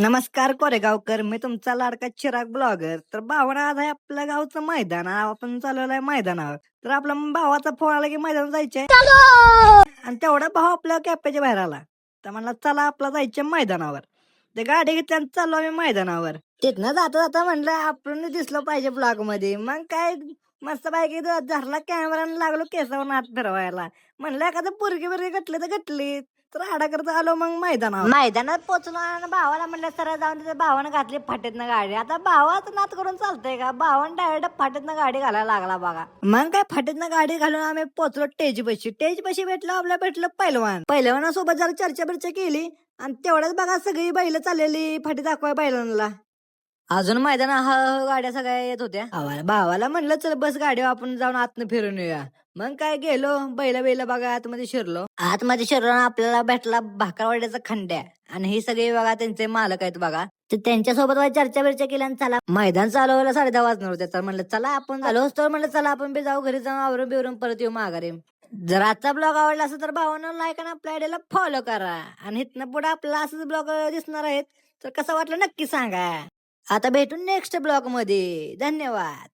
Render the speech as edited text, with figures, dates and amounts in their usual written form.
नमस्कार कोरेगावकर, मी तुमचा लाडका चिराग ब्लॉगर. तर भावना आज आहे आपल्या गावचं मैदान. आपण चालवलंय मैदानावर. तर आपला भावाचा फोन आला की मैदानात जायचंय आणि तेवढा भाव आपल्या कॅपेच्या बाहेर आला. तर म्हणला चला आपला जायचं मैदानावर. ते गाडी घेतली आणि चाललो आम्ही मैदानावर. तिथनं जाता जाता म्हणलं आपण दिसलो पाहिजे ब्लॉग मध्ये. मग काय मस्त पैकी धरला कॅमेरा आणि लागलो केसावर हात फिरवायला. म्हणलं एखादं पोरगी बिरगी गटली तर गटली. तर आडा करता आलो मग मैदानात पोहोचलो आणि भावाला म्हणलं सरळ जाऊन तिथे भावानं घातली फाटीतनं गाडी. आता भावाचं नात करून चालतंय का? भावानं डायरेक्ट फाटीतनं गाडी घालायला लागला बघा. मग काय फाटीतनं गाडी घालून आम्ही पोहोचलो टेजपाशी भेटलो आपल्याला भेटलं पहिलवानासोबत जरा चर्चा बिर्चा केली आणि तेवढ्याच बघा सगळी बैल चाललेली फाटी दाखवाय बैलांना. अजून मैदान गाड्या सगळ्या येत होत्या. भावाला म्हणलं चल बस गाडी आपण जाऊन आतनं फिरून येऊया. मग काय गेलो बैल बघा आतमध्ये शिरलो आपल्याला भेटला भाकरवाड्याचा खंड्या आणि हे सगळे बघा त्यांचे मालक आहेत बघा. तर त्यांच्यासोबत चर्चा बिर्चा केली आणि चला मैदान चालवायला 10:30 वाजणार होते. तर म्हणलं चला आपण आलोच तर म्हणलं चला आपण बी जाऊ घरी जाऊन आवरून बिवरून परत येऊ माघारी. जर आजचा ब्लॉग आवडला असेल तर भावांना लाईक आणि आपल्या आयडियाला फॉलो करा आणि इथनं पुढे आपल्याला असंच ब्लॉग दिसणार आहेत. तर कसं वाटलं नक्की सांगा. आता भेटून नेक्स्ट ब्लॉग मध्ये. धन्यवाद.